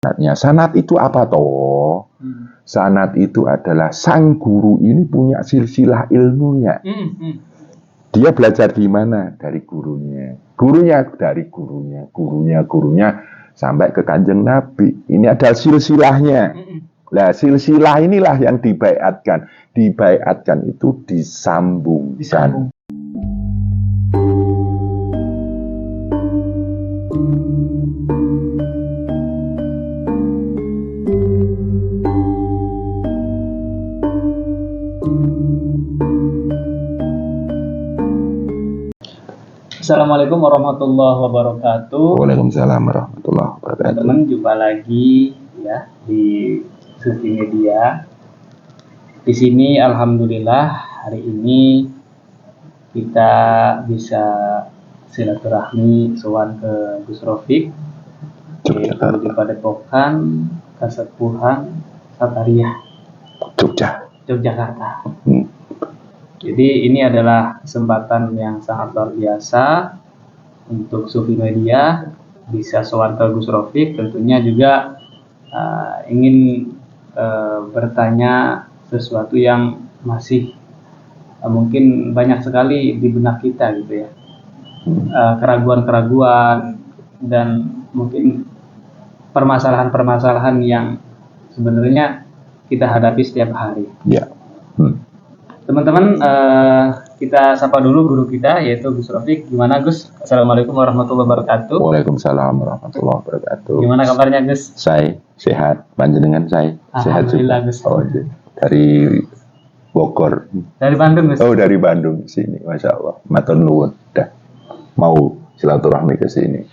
sanatnya. Sanat itu apa toh? Sanat itu adalah sang guru ini punya silsilah ilmunya. Dia belajar di mana? Dari gurunya. Gurunya dari gurunya. Gurunya sampai ke Kanjeng Nabi. Ini ada silsilahnya. Nah, silsilah inilah yang dibaiatkan. Dibaiatkan itu disambungkan. Assalamualaikum warahmatullahi wabarakatuh. Waalaikumsalam warahmatullahi wabarakatuh. Teman-teman, jumpa lagi ya di Sufi Media. Di sini alhamdulillah hari ini kita bisa silaturahmi sowan ke Gus Rofiq yaitu di Padepokan Kasepuhan Satariah Yogyakarta. Jadi ini adalah kesempatan yang sangat luar biasa untuk Sufi Media bisa sowan ke Gus Rofiq. Tentunya juga ingin bertanya sesuatu yang masih mungkin banyak sekali di benak kita gitu ya, keraguan-keraguan dan mungkin permasalahan-permasalahan yang sebenarnya kita hadapi setiap hari. Ya. Teman-teman, kita sapa dulu guru kita yaitu Gus Rofiq. Gimana Gus? Assalamualaikum warahmatullahi wabarakatuh. Waalaikumsalam warahmatullahi wabarakatuh. Gimana kabarnya Gus? Saya sehat, panjenengan saya sehat juga. Gus. Oh, dari Bogor. Dari Bandung Gus. Oh, dari Bandung sini, masya Allah. Matur nuwun, dah mau silaturahmi ke sini.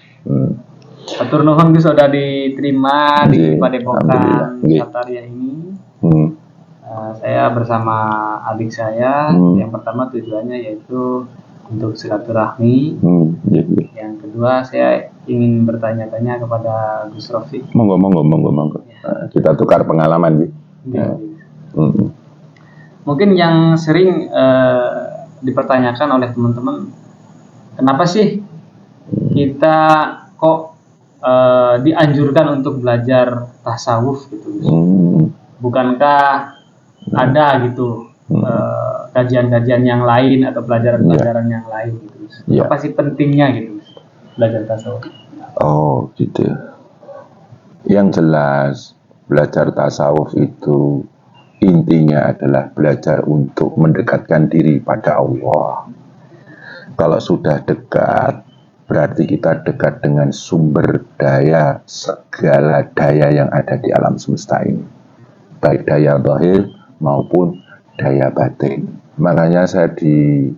Matur nuwun Gus sudah diterima di Padepokan Satariah ini. Saya bersama adik saya. Yang pertama tujuannya yaitu untuk silaturahmi. Yang kedua saya ingin bertanya-tanya kepada Gus Rofiq. Monggo. Ya. Kita tukar pengalaman ya. Mungkin yang sering dipertanyakan oleh teman-teman, kenapa sih kita kok dianjurkan untuk belajar tasawuf gitu? Bukankah ada gitu kajian-kajian yang lain atau pelajaran-pelajaran yang lain gitu? Apa sih pentingnya gitu belajar tasawuf? Oh gitu. Yang jelas belajar tasawuf itu intinya adalah belajar untuk mendekatkan diri pada Allah. Kalau sudah dekat, berarti kita dekat dengan sumber daya segala daya yang ada di alam semesta ini, baik daya zahir maupun daya batin. Makanya saya di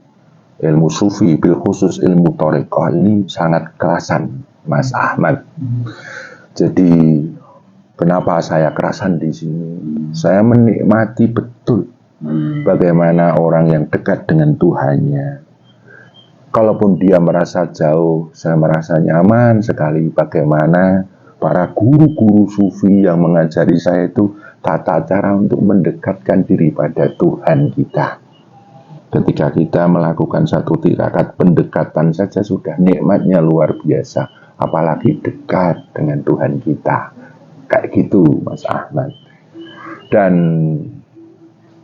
ilmu sufi, bil khusus ilmu thariqah ini sangat kerasan, Mas Ahmad. Jadi kenapa saya kerasan di sini? Saya menikmati betul bagaimana orang yang dekat dengan Tuhannya. Kalaupun dia merasa jauh, saya merasa nyaman sekali. Bagaimana para guru-guru sufi yang mengajari saya itu tata cara untuk mendekatkan diri pada Tuhan kita. Ketika kita melakukan satu tirakat pendekatan saja sudah nikmatnya luar biasa. Apalagi dekat dengan Tuhan kita. Kayak gitu Mas Ahmad. Dan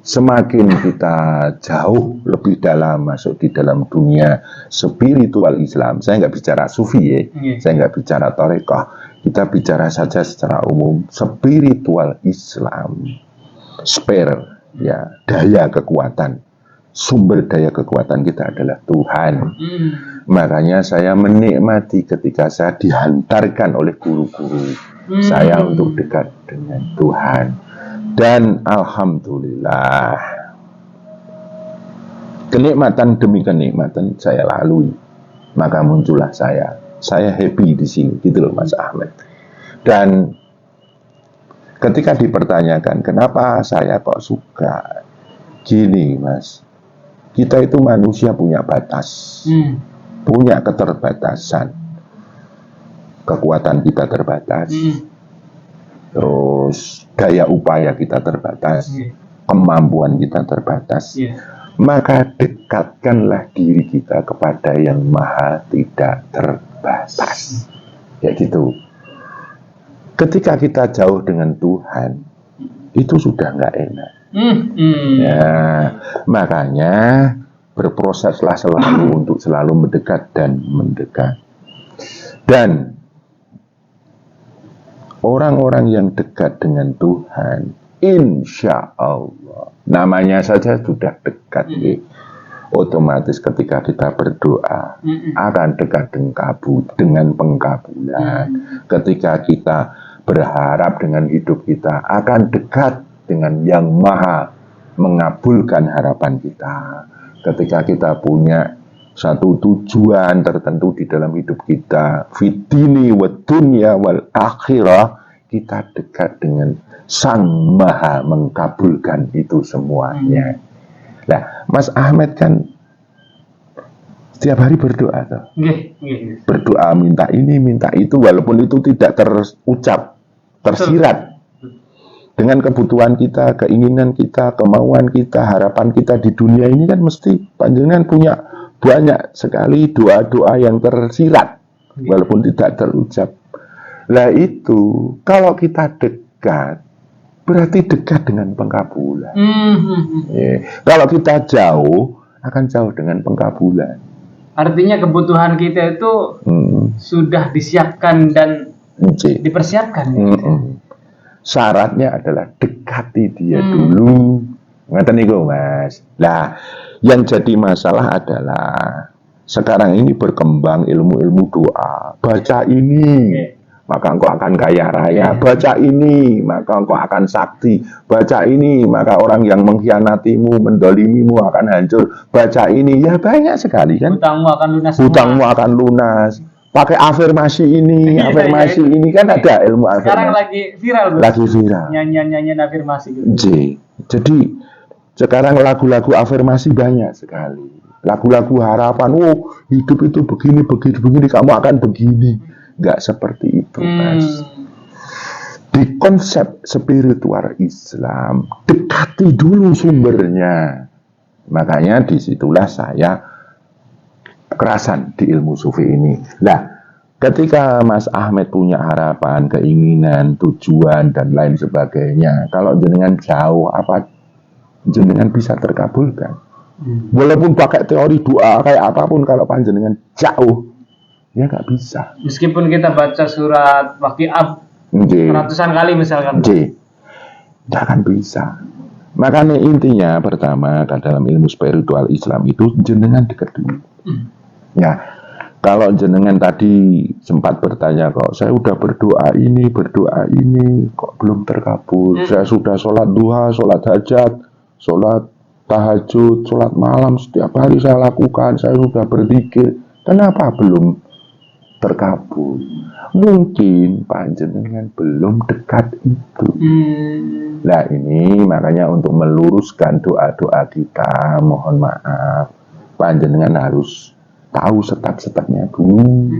semakin kita jauh lebih dalam masuk di dalam dunia spiritual Islam, saya nggak bicara sufi ya, saya nggak bicara thariqah, kita bicara saja secara umum spiritual Islam, ya, daya kekuatan, sumber daya kekuatan kita adalah Tuhan. Makanya saya menikmati ketika saya dihantarkan oleh guru-guru saya untuk dekat dengan Tuhan. Dan alhamdulillah kenikmatan demi kenikmatan saya lalui, maka muncullah saya happy di sini gitu loh Mas Ahmad. Dan ketika dipertanyakan kenapa saya kok suka, gini Mas, kita itu manusia punya batas, punya keterbatasan, kekuatan kita terbatas. Terus daya upaya kita terbatas, kemampuan kita terbatas. Maka dekatkanlah diri kita kepada yang maha tidak terbatas. Ya gitu. Ketika kita jauh dengan Tuhan, itu sudah nggak enak. Ya, makanya berproseslah selalu untuk selalu mendekat dan mendekat. Dan orang-orang yang dekat dengan Tuhan, insya Allah, namanya saja sudah dekat. Otomatis ketika kita berdoa akan dekat dengan pengkabulan. Ketika kita berharap dengan hidup kita akan dekat dengan yang maha mengabulkan harapan kita. Ketika kita punya satu tujuan tertentu di dalam hidup kita, fitini wa dunya wal akhirah, kita dekat dengan Sang Maha mengabulkan itu semuanya. Nah, Mas Ahmed kan setiap hari berdoa tuh. Berdoa minta ini, minta itu, walaupun itu tidak terucap, tersirat. Dengan kebutuhan kita, keinginan kita, kemauan kita, harapan kita di dunia ini kan mesti panjenengan punya banyak sekali doa-doa yang tersirat, walaupun tidak terucap. Lah itu, kalau kita dekat, berarti dekat dengan pengkabulan. Kalau kita jauh, akan jauh dengan pengkabulan. Artinya kebutuhan kita itu sudah disiapkan dan dipersiapkan. Syaratnya adalah dekati dia dulu. Ngeten niku, Mas. Nah, yang jadi masalah adalah sekarang ini berkembang ilmu-ilmu doa. Baca ini, maka engkau akan kaya raya. Baca ini, maka engkau akan sakti. Baca ini, maka orang yang mengkhianatimu, mendolimimu akan hancur. Baca ini, ya banyak sekali kan. Hutangmu akan lunas. Hutangmu akan lunas. Pakai afirmasi ini, afirmasi ini kan ada ilmu afirmasi. Sekarang lagi viral, bro. Lagi viral. Nyanyian afirmasi gitu. Jadi sekarang lagu-lagu afirmasi banyak sekali. Lagu-lagu harapan, oh hidup itu begini, kamu akan begini. Nggak seperti itu, Mas. Di konsep spiritual Islam, dekati dulu sumbernya. Makanya disitulah saya kerasan di ilmu sufi ini. Nah, ketika Mas Ahmed punya harapan, keinginan, tujuan, dan lain sebagainya, kalau jenengan jauh, apa jenengan bisa terkabulkan? Walaupun pakai teori doa kayak apapun, kalau panjenengan jauh, ya nggak bisa. Meskipun kita baca surat Waqiah ratusan kali misalkan, nggak akan bisa. Makanya intinya pertama dalam ilmu spiritual Islam itu jenengan dekat dulu. Ya, kalau jenengan tadi sempat bertanya, kok saya udah berdoa ini kok belum terkabul. Saya sudah sholat duha, sholat hajat, sholat tahajud, sholat malam setiap hari saya lakukan, saya sudah berzikir, kenapa belum terkabul? Mungkin panjenengan belum dekat itu. Nah ini makanya untuk meluruskan doa-doa kita, mohon maaf, panjenengan harus tahu step-stepnya dulu.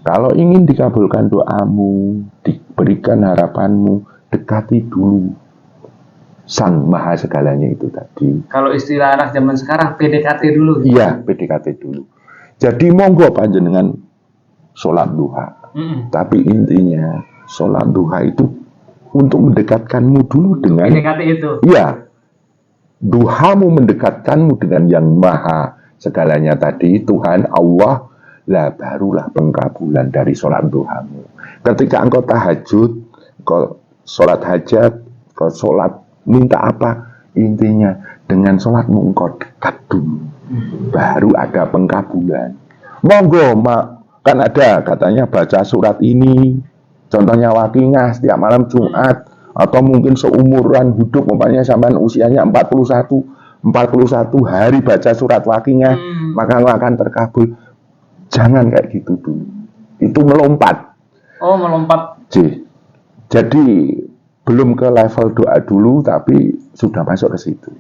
Kalau ingin dikabulkan doamu, diberikan harapanmu, dekati dulu Sang Maha segalanya itu tadi. Kalau istilah anak zaman sekarang, PDKT dulu. Iya, PDKT dulu. Jadi monggo panjenengan sholat duha. Tapi intinya sholat duha itu untuk mendekatkanmu dulu dengan PDKT itu. Iya, duhamu mendekatkanmu dengan yang Maha segalanya tadi, Tuhan Allah, lah barulah pengkabulan dari sholat duhamu. Ketika engkau tahajud, engkau sholat hajat, engkau sholat minta apa, intinya dengan sholatmu engkau dekat dulu, baru ada pengkabulan. Monggo, kan ada katanya baca surat ini, contohnya Waqiah setiap malam Jumat, atau mungkin seumuran hidup, umpamanya sampai usianya 41 hari baca surat Waqiah, maka engkau akan terkabul. Jangan kayak gitu dulu. Itu melompat. Oh, melompat. Jadi belum ke level doa dulu, tapi sudah masuk ke situ.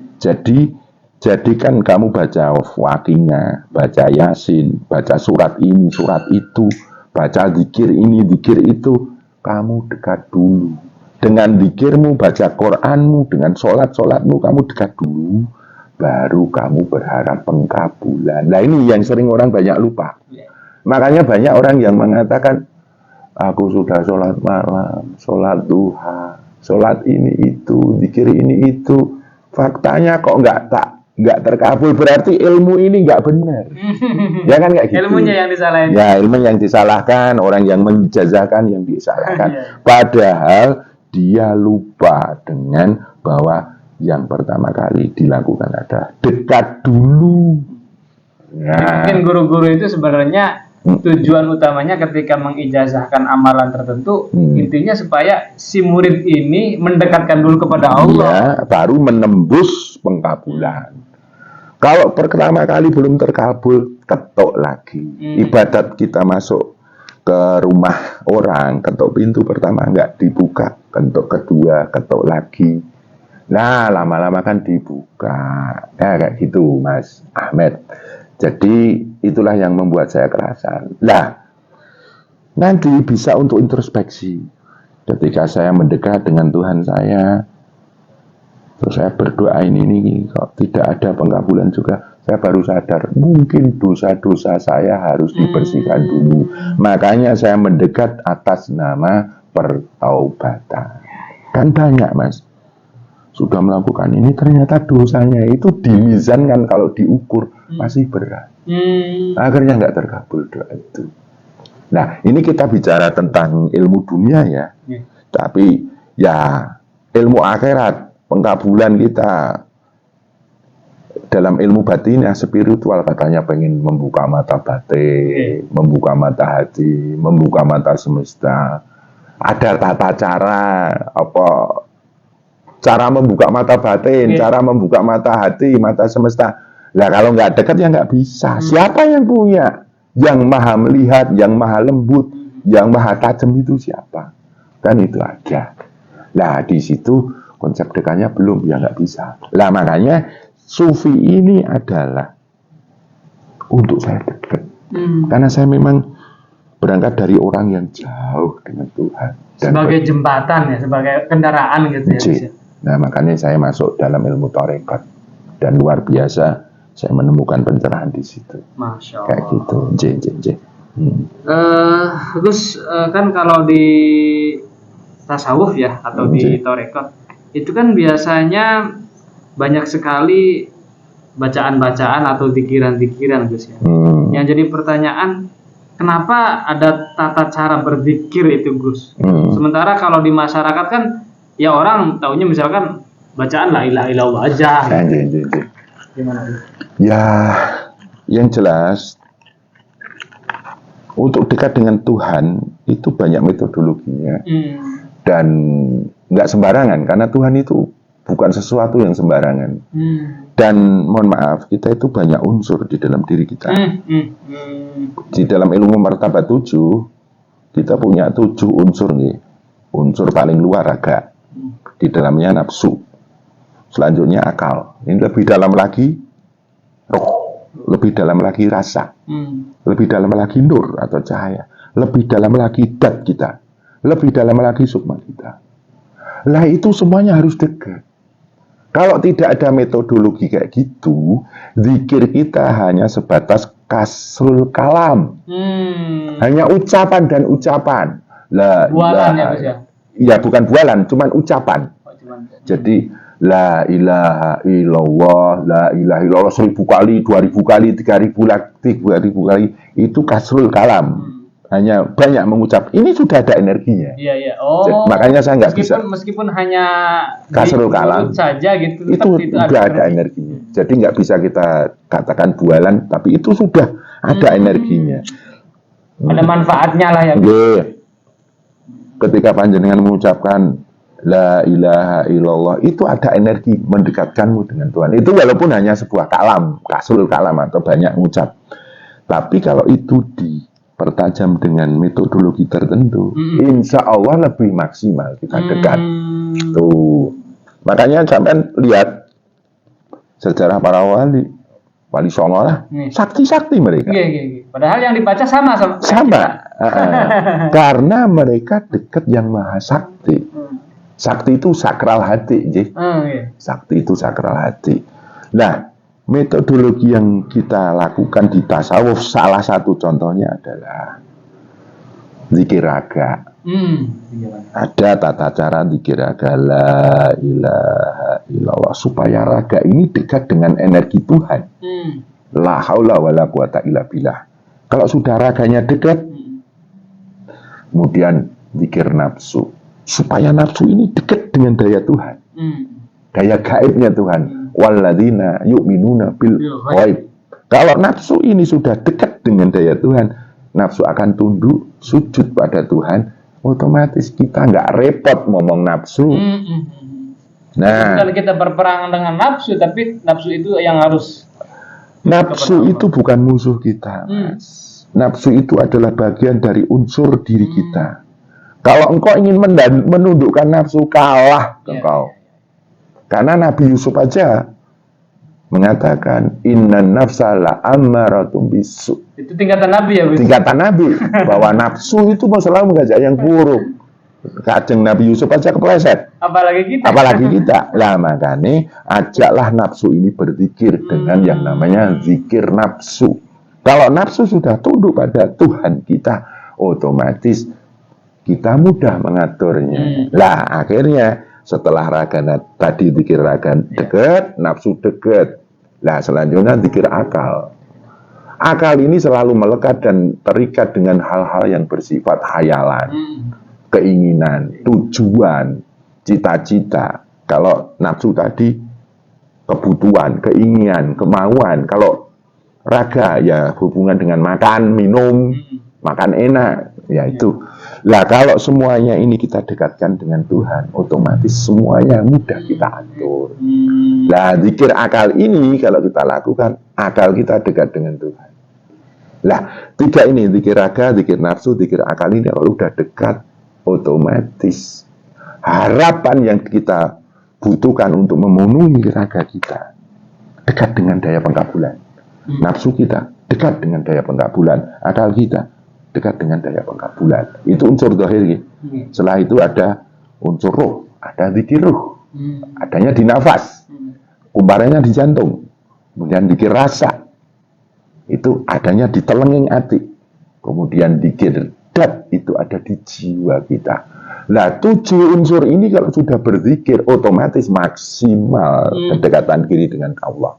Jadikan kamu baca Waqiah, baca Yasin, baca surat ini, surat itu, baca zikir ini, zikir itu, kamu dekat dulu. Dengan zikirmu, baca Quranmu, dengan sholat-sholatmu, kamu dekat dulu. Baru kamu berharap pengkabulan. Nah ini yang sering orang banyak lupa. Makanya banyak orang yang mengatakan, aku sudah sholat malam, sholat duha, sholat ini itu, zikir ini itu. Faktanya kok nggak terkabul, berarti ilmu ini nggak benar. Ya kan kayak gitu. Ilmunya yang disalahin. Ya, ilmu yang disalahkan, orang yang menjazahkan yang disalahkan. Iya. Padahal dia lupa dengan bahwa yang pertama kali dilakukan adalah dekat dulu. Nah, Mungkin guru-guru itu sebenarnya tujuan utamanya ketika mengijazahkan amalan tertentu, intinya supaya si murid ini mendekatkan dulu kepada Allah. dia baru menembus pengkabulan. Kalau pertama kali belum terkabul, ketok lagi. Ibadat kita masuk ke rumah orang, ketok pintu pertama nggak dibuka, ketok kedua, ketok lagi. Nah, lama-lama kan dibuka. Ya, kayak gitu, Mas Ahmed. Jadi, itulah yang membuat saya kerasan. Nah, nanti bisa untuk introspeksi. Ketika saya mendekat dengan Tuhan saya, terus saya berdoa ini kok tidak ada pengkabulan juga, saya baru sadar mungkin dosa-dosa saya harus dibersihkan dulu. Makanya saya mendekat atas nama pertaubatan. Kan banyak, Mas, sudah melakukan ini, ternyata dosanya itu dimizankan, kalau diukur masih berat. Akhirnya nggak terkabul doa itu. Nah, ini kita bicara tentang ilmu dunia ya. Tapi ya ilmu akhirat, pengkabulan kita dalam ilmu batin yang spiritual, katanya pengen membuka mata batin, membuka mata hati, membuka mata semesta. Ada tata cara cara membuka mata batin, cara membuka mata hati, mata semesta. Nah, kalau nggak dekat ya nggak bisa. Siapa yang punya? Yang maha melihat, yang maha lembut, yang maha tajam itu siapa? Kan itu aja. Nah, di situ konsep dekatnya belum, ya nggak bisa. Nah, makanya sufi ini adalah untuk saya dekat. Karena saya memang berangkat dari orang yang jauh dengan Tuhan. Dan sebagai jembatan ya, sebagai kendaraan gitu ya. Nah, makanya saya masuk dalam ilmu tarekat. Dan luar biasa, saya menemukan pencerahan di situ. Masya Allah. Kayak gitu. Gus, kan kalau di tasawuf ya, atau di tarekat, itu kan biasanya banyak sekali bacaan-bacaan atau zikiran-zikiran, Gus ya. Yang jadi pertanyaan, kenapa ada tata cara berzikir itu, Gus? Sementara kalau di masyarakat kan ya orang taunya misalkan bacaan la ilaha illallah aja. Gimana? Ya, yang jelas untuk dekat dengan Tuhan itu banyak metodologinya. Dan nggak sembarangan, karena Tuhan itu bukan sesuatu yang sembarangan. Dan mohon maaf, kita itu banyak unsur di dalam diri kita. Di dalam ilmu martabat 7, kita punya 7 unsur nih. Unsur paling luar raga, di dalamnya nafsu, selanjutnya akal, ini lebih dalam lagi roh, lebih dalam lagi rasa, lebih dalam lagi nur atau cahaya, lebih dalam lagi dat kita, lebih dalam lagi sukma kita. Lah, itu semuanya harus dekat. Kalau tidak ada metodologi kayak gitu, zikir kita hanya sebatas kasrul kalam, hanya ucapan dan ucapan. Bualan ya, Gus ya? Ya, bukan bualan, cuman ucapan. Jadi la ilaha illallah, la ilaha illallah 1000 kali, 2000 kali, 3000 kali, itu kasrul kalam. Hanya banyak mengucap. Ini sudah ada energinya. Iya. Oh. Jadi, makanya saya nggak bisa. Meskipun hanya kasrul kalam saja gitu, itu sudah ada energinya. Jadi nggak bisa kita katakan bualan, tapi itu sudah ada energinya. Ada manfaatnya lah ya. Ketika panjenengan mengucapkan la ilaha illallah, itu ada energi mendekatkanmu dengan Tuhan. Itu walaupun hanya sebuah kalam, kasrul kalam atau banyak mengucap. Tapi kalau itu dipertajam dengan metodologi tertentu, insya Allah lebih maksimal kita dekat. Tuh. Makanya sampai lihat sejarah para wali songo lah, sakti-sakti mereka. Padahal yang dibaca sama. Karena mereka dekat yang maha sakti. Sakti itu sakral hati, Sakti itu sakral hati. Nah, metodologi yang kita lakukan di tasawuf, salah satu contohnya adalah zikir raga. Iya. Ada tata cara zikir raga, la ilaha illallah, supaya raga ini dekat dengan energi Tuhan. La haula wala quwata illa billah. Kalau sudah raganya dekat, kemudian zikir nafsu, supaya nafsu ini dekat dengan daya Tuhan, daya gaibnya Tuhan. Walladzina yu'minuna bil ghaib. Kalau nafsu ini sudah dekat dengan daya Tuhan, nafsu akan tunduk sujud pada Tuhan. Otomatis kita nggak repot ngomong nafsu. Nah, bukan kita berperang dengan nafsu, tapi nafsu itu yang harus. Nafsu itu bukan musuh kita, Mas. Nafsu itu adalah bagian dari unsur diri kita. Kalau engkau ingin menundukkan nafsu, kalah engkau. Karena Nabi Yusuf aja mengatakan innan nafsa la ammaratun bisu. Itu tingkatan Nabi ya, Gus? Tingkatan Nabi, bahwa nafsu itu mau selalu mengajak yang buruk. Kajeng Nabi Yusuf aja kepleset. Apalagi kita. Lah makanya ajaklah nafsu ini berzikir dengan yang namanya zikir nafsu. Kalau nafsu sudah tunduk pada Tuhan kita, otomatis kita mudah mengaturnya. Lah akhirnya setelah raga tadi zikir raga dekat, nafsu dekat. Lah selanjutnya zikir akal. Akal ini selalu melekat dan terikat dengan hal-hal yang bersifat khayalan, keinginan, tujuan, cita-cita. Kalau nafsu tadi kebutuhan, keinginan, kemauan. Kalau raga ya hubungan dengan makan, minum, makan enak, ya itu. Lah kalau semuanya ini kita dekatkan dengan Tuhan, otomatis semuanya mudah kita atur. Lah zikir akal ini kalau kita lakukan, akal kita dekat dengan Tuhan. Lah tiga ini, zikir raga, zikir nafsu, zikir akal ini kalau udah dekat, otomatis harapan yang kita butuhkan untuk memenuhi raga kita dekat dengan daya pengkabulan. Nafsu kita dekat dengan daya pengkabulan, akal kita dekat dengan daya pengkabulan. Itu unsur zahir. Setelah itu ada unsur roh, ada zikir roh. Adanya di nafas, kumparannya di jantung. Kemudian zikir rasa, itu adanya di telenging hati. Kemudian zikir dat, itu ada di jiwa kita. Nah 7 unsur ini kalau sudah berzikir, otomatis maksimal kedekatan diri dengan Allah.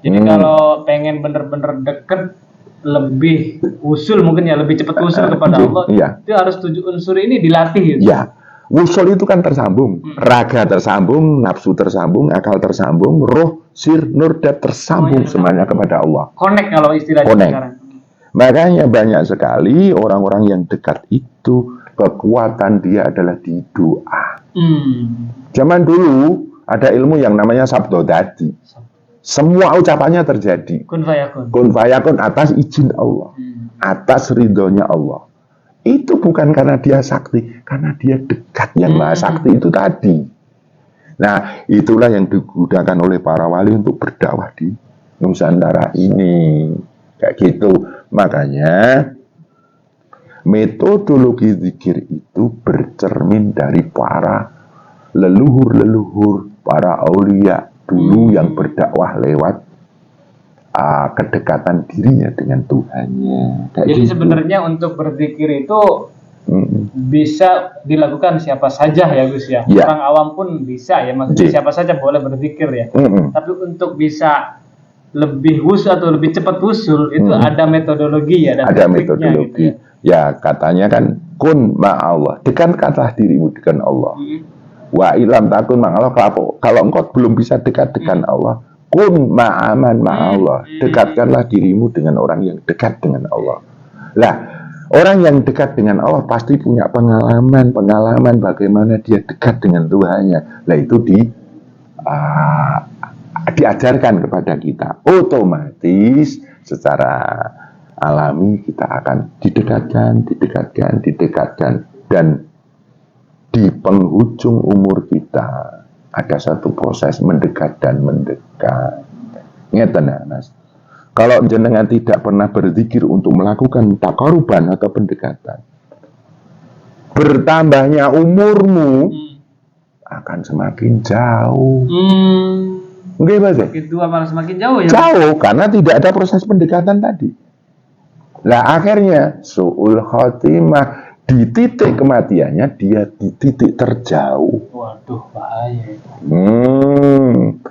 Jadi kalau pengen bener-bener deket, lebih usul mungkin ya, lebih cepat usul kepada Allah, itu harus 7 unsur ini dilatih. Ya, usul itu kan tersambung, raga tersambung, nafsu tersambung, akal tersambung, roh, sir, nur, dat tersambung semuanya kepada Allah. Connect kalau istilahnya sekarang. Makanya banyak sekali orang-orang yang dekat itu kekuatan dia adalah di doa. Zaman dulu ada ilmu yang namanya sabdo dadi. Semua ucapannya terjadi. Kun fayakun atas izin Allah, atas ridhonya Allah. Itu bukan karena dia sakti, karena dia dekat yang maha sakti itu tadi. Nah, itulah yang digunakan oleh para wali untuk berdakwah di Nusantara ini. Kayak gitu. Makanya metodologi zikir itu bercermin dari para leluhur-leluhur, para aulia dulu yang berdakwah lewat kedekatan dirinya dengan Tuhannya. Jadi gitu. Sebenarnya untuk berzikir itu bisa dilakukan siapa saja ya Gus ya. Orang awam pun bisa ya, maksudnya siapa saja boleh berzikir ya. Tapi untuk bisa lebih usul atau lebih cepat usul itu ada metodologi ya, dan ada metodologi. Gitu ya. Katanya kan kun ma'allah, dekatkanlah dirimu dengan Allah. Wa ilam takun ma'allah, kalau engkau belum bisa dekat dengan Allah, kun ma'aman ma'allah, dekatkanlah dirimu dengan orang yang dekat dengan Allah. Lah, orang yang dekat dengan Allah pasti punya pengalaman bagaimana dia dekat dengan Tuhannya. Lah itu diajarkan kepada kita. Otomatis secara alami kita akan didekatkan, dan di penghujung umur kita ada satu proses mendekat dan mendekat. Ngeten ya, Mas. Kalau jenengan tidak pernah berzikir untuk melakukan taqarruban atau pendekatan, bertambahnya umurmu akan semakin jauh. Nggih, Mas. Semakin tua malah semakin jauh ya. Jauh karena tidak ada proses pendekatan tadi. Lah akhirnya su'ul khotimah, di titik kematiannya dia di titik terjauh. Waduh, bahaya.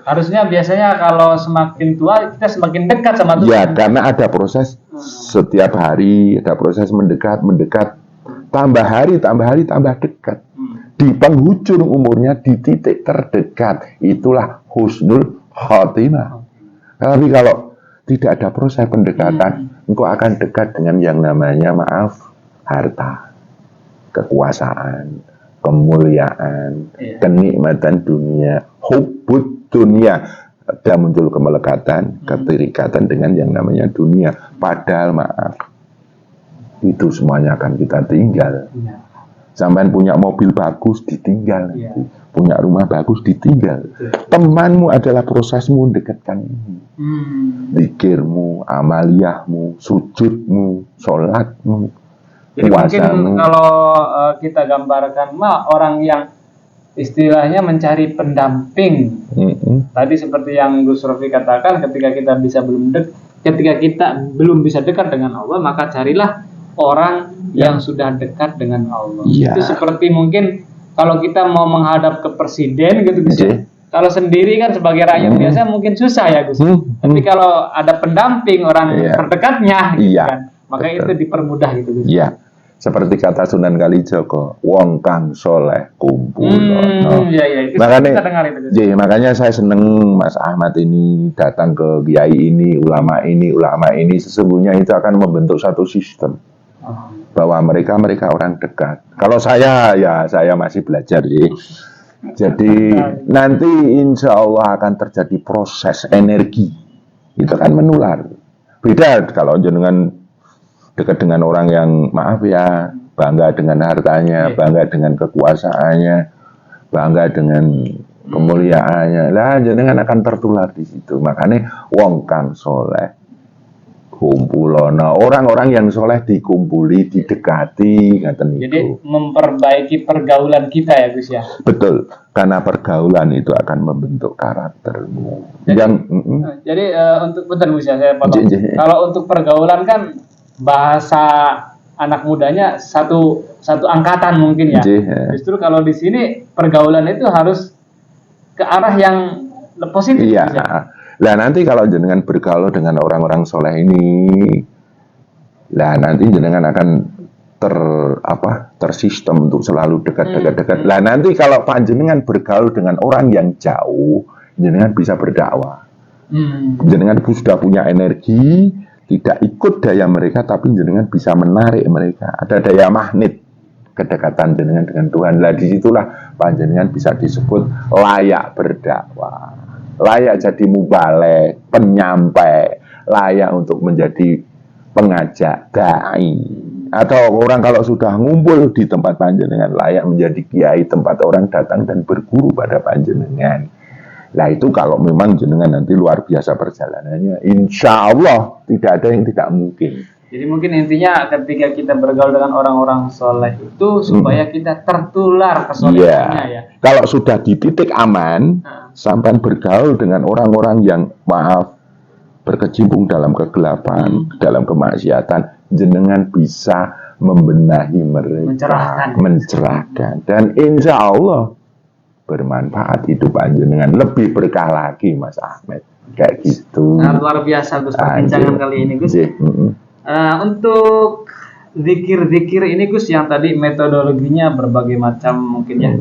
Harusnya biasanya kalau semakin tua kita semakin dekat sama Tuhan. Ya, karena ada proses setiap hari, ada proses mendekat, tambah hari, tambah dekat. Di penghujung umurnya di titik terdekat, itulah husnul khotimah. Tapi kalau tidak ada proses pendekatan, engkau akan dekat dengan yang namanya harta, kekuasaan, kemuliaan, kenikmatan dunia, hubbud dunia. Ada muncul kemelekatan, keterikatan dengan yang namanya dunia. Padahal itu semuanya akan kita tinggal. Sampai punya mobil bagus ditinggal, punya rumah bagus ditinggal. Temanmu adalah prosesmu mendekatkan ini. Zikirmu, amaliyahmu, sujudmu, sholatmu. Jadi mungkin kalau kita gambarkan orang yang istilahnya mencari pendamping. Tadi seperti yang Gus Rofi katakan, ketika kita belum bisa dekat dengan Allah, maka carilah orang yang sudah dekat dengan Allah. Itu seperti mungkin kalau kita mau menghadap ke presiden gitu Gus. Kalau sendiri kan sebagai rakyat biasa mungkin susah ya Gus. Tapi kalau ada pendamping orang terdekatnya gitu kan, maka itu dipermudah gitu Gus. Iya. Seperti kata Sunan Kalijaga, wong kang soleh kumpul. Makanya saya seneng Mas Ahmad ini datang ke kiai ini, ulama ini, sesungguhnya itu akan membentuk satu sistem. Bahwa mereka orang dekat. Kalau saya masih belajar ya. Jadi nanti insya Allah akan terjadi proses energi. Itu kan menular. Beda kalau jenengan dekat dengan orang yang bangga dengan hartanya, bangga dengan kekuasaannya, bangga dengan kemuliaannya. Lah jenengan akan tertular di situ. Makanya wong kang soleh kumpulono, orang-orang yang soleh dikumpuli, didekati, ngaten niku. Jadi memperbaiki pergaulan kita ya Gus ya. Betul, karena pergaulan itu akan membentuk karaktermu. Jadi untuk bentar Gus ya, saya potong. Kalau untuk pergaulan kan bahasa anak mudanya satu angkatan mungkin ya. Justru kalau di sini pergaulan itu harus ke arah yang positif. Iya. Lah nanti kalau jenengan bergaul dengan orang-orang soleh ini, lah nanti jenengan akan tersistem untuk selalu dekat. Lah nanti kalau panjenengan bergaul dengan orang yang jauh, jenengan bisa berdakwah. Jenengan sudah punya energi. Tidak ikut daya mereka, tapi jenengan bisa menarik mereka. Ada daya magnet kedekatan jenengan dengan Tuhan. Lah disitulah panjenengan bisa disebut layak berdakwah, layak jadi mubaligh, penyampai, layak untuk menjadi pengajak, dai. Atau orang kalau sudah ngumpul di tempat panjenengan layak menjadi kiai, tempat orang datang dan berguru pada panjenengan. Nah itu kalau memang jenengan nanti luar biasa perjalanannya, insya Allah tidak ada yang tidak mungkin. Jadi mungkin intinya ketika kita bergaul dengan orang-orang soleh itu supaya kita tertular kesolehannya ya. Kalau sudah di titik aman, sampai bergaul dengan orang-orang yang berkecimpung dalam kegelapan, dalam kemaksiatan, jenengan bisa membenahi mereka, mencerahkan. Dan insya Allah bermanfaat hidup panjenengan, lebih berkah lagi Mas Ahmed, kayak gitu. Nah, luar biasa Gus perbincangan kali ini Gus. Untuk zikir-zikir ini Gus yang tadi metodologinya berbagai macam mungkin ya.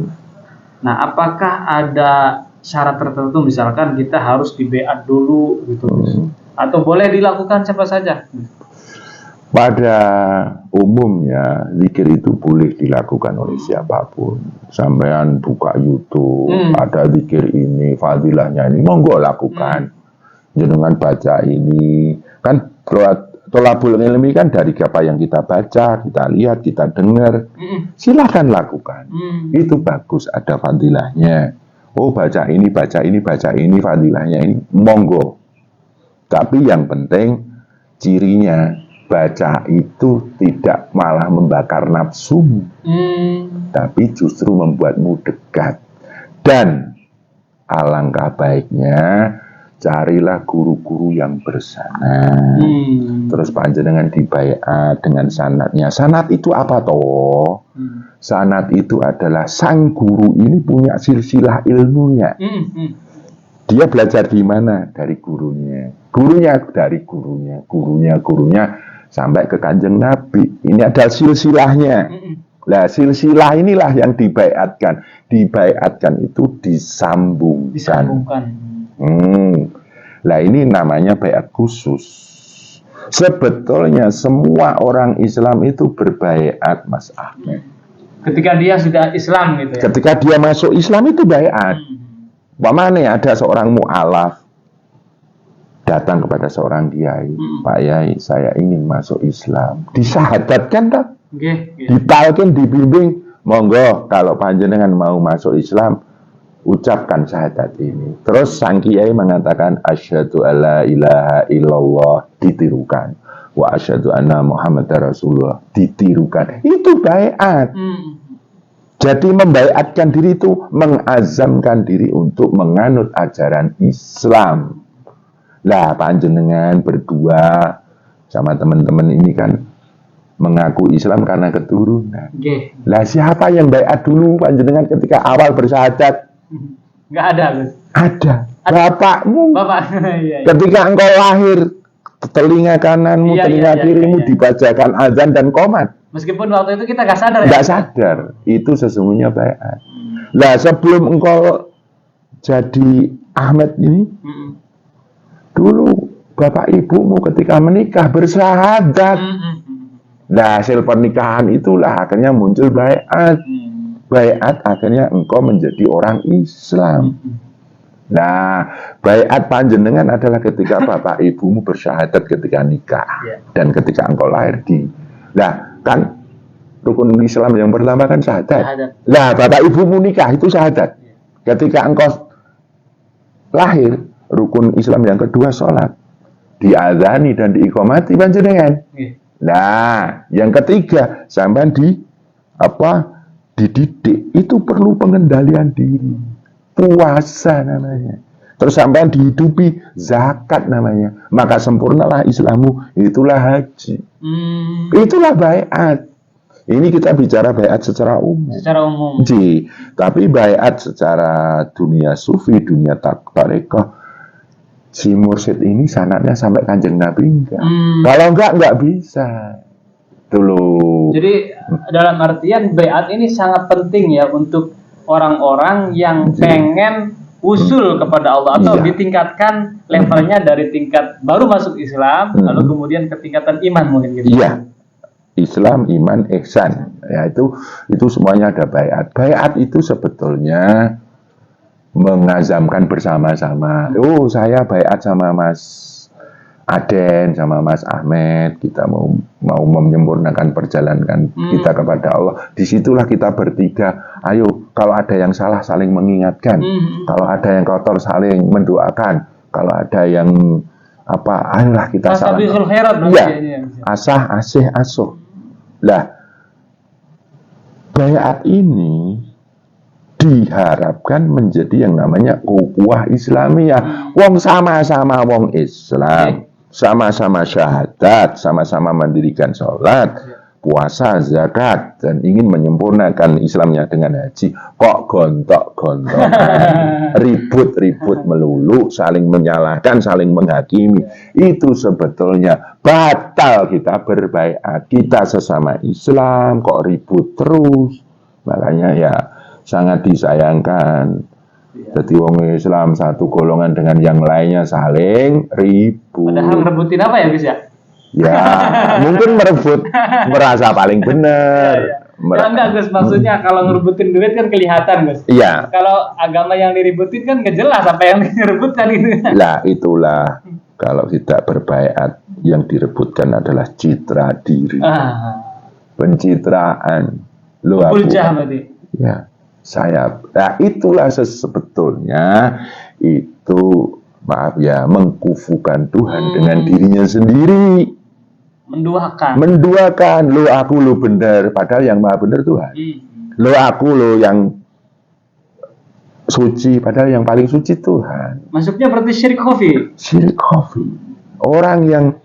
Nah, apakah ada syarat tertentu misalkan kita harus di BA dulu gitu Gus? Atau boleh dilakukan siapa saja? Pada umumnya zikir itu boleh dilakukan oleh siapapun. Sampean buka YouTube, ada zikir ini, fadilahnya ini, monggo lakukan. Jenengan baca ini, kan tolabul ilmi kan dari apa yang kita baca, kita lihat, kita dengar. Silahkan lakukan. Itu bagus, ada fadilahnya. Oh baca ini, fadilahnya ini, monggo. Tapi yang penting cirinya, baca itu tidak malah membakar nafsu, tapi justru membuatmu dekat. Dan alangkah baiknya carilah guru-guru yang bersanad. Terus panjenengan dibaiat dengan sanadnya. Sanad itu apa toh? Sanad itu adalah sang guru ini punya silsilah ilmunya. Dia belajar di mana? Dari gurunya. Gurunya dari gurunya. Gurunya sampai ke Kanjeng Nabi. Ini adalah silsilahnya. Nah, silsilah inilah yang dibaiatkan. Dibaiatkan itu disambungkan. Nah, ini namanya baiat khusus. Sebetulnya semua orang Islam itu berbaiat, Mas Ahmed. Ketika dia sudah Islam gitu ya. Ketika dia masuk Islam itu baiat. Pamane ada seorang mu'alaf datang kepada seorang kiai, Pak Yai, saya ingin masuk Islam. Disahadatkan tak? Ditalkin, dibimbing, monggo kalau panjenengan mau masuk Islam, ucapkan syahadat ini. Terus sang kiai mengatakan asyhadu alla ilaha illallah, ditirukan. Wa asyhadu anna Muhammadar Rasulullah, ditirukan. Itu baiat. Jadi membaiatkan diri itu mengazamkan diri untuk menganut ajaran Islam. Lah panjenengan berdua sama teman-teman ini kan mengaku Islam karena keturunan. Lah siapa yang baiat dulu panjenengan ketika awal bersyahadat? Nggak ada, Gus. Ada. Bapakmu. Bapak. Ketika engkau lahir, telinga kananmu, telinga kirimu dibacakan azan dan qomat. Meskipun waktu itu kita nggak sadar ya? Nggak sadar. Itu sesungguhnya baiat. Lah sebelum engkau jadi Ahmed ini, dulu bapak ibumu ketika menikah bersyahadat. Nah, hasil pernikahan itulah akhirnya muncul baiat. Baiat akhirnya engkau menjadi orang Islam. Nah, baiat panjenengan adalah ketika bapak ibumu bersyahadat ketika nikah dan ketika engkau lahir di. Nah, kan rukun Islam yang pertama kan syahadat. Nah, bapak ibumu nikah itu syahadat. Ketika engkau lahir, rukun Islam yang kedua sholat. Diadzani dan diiqomati panjenengan. Nah, yang ketiga sampai dididik, itu perlu pengendalian diri. Puasa namanya. Terus sampai dihidupi, zakat namanya. Maka sempurnalah Islammu, itulah haji. Itulah baiat. Ini kita bicara baiat secara umum. Secara umum. Tapi baiat secara dunia sufi, dunia tarekat, si mursyid ini sanadnya sampai Kanjeng Nabi enggak. Kalau enggak bisa. Dulu. Jadi dalam artian baiat ini sangat penting ya untuk orang-orang yang pengen usul kepada Allah atau ditingkatkan levelnya dari tingkat baru masuk Islam lalu kemudian ke tingkatan iman mungkin gitu. Iya. Islam, iman, ihsan. Ya itu semuanya ada baiat. Baiat itu sebetulnya mengazamkan bersama-sama. Oh, saya baiat sama Mas Aden, sama Mas Ahmed, kita mau menyempurnakan perjalanan kita kepada Allah. Disitulah kita bertiga. Ayo, kalau ada yang salah saling mengingatkan. Kalau ada yang kotor saling mendoakan. Kalau ada yang ayolah kita salah. Iya. Asah, asih, asuh. Lah, baiat ini diharapkan menjadi yang namanya ukhuwah Islamiyah. Wong sama-sama wong Islam, sama-sama syahadat, sama-sama mendirikan sholat, puasa, zakat, dan ingin menyempurnakan Islamnya dengan haji. Kok gontok-gontokan, ribut-ribut melulu, saling menyalahkan, saling menghakimi. Itu sebetulnya batal kita berbaiat. Kita sesama Islam kok ribut terus. Makanya ya sangat disayangkan. Jadi wong Islam satu golongan dengan yang lainnya saling ribut. Padahal rebutin apa ya, Gus ya? Ya, mungkin merasa paling benar. Ya, enggak, Gus, maksudnya kalau ngerebutin duit kan kelihatan, Gus. Iya. Kalau agama yang diributin kan nggak jelas apa yang direbutkan itu. Lah, itulah kalau tidak berbaiat yang direbutkan adalah citra diri. Pencitraan. Ya. Nah itulah sebetulnya itu mengkufukan Tuhan dengan dirinya sendiri, menduakan aku benar, padahal yang maha benar Tuhan. Aku yang suci, padahal yang paling suci Tuhan. Masuknya berarti syirik khafi. Syirik khafi. Orang yang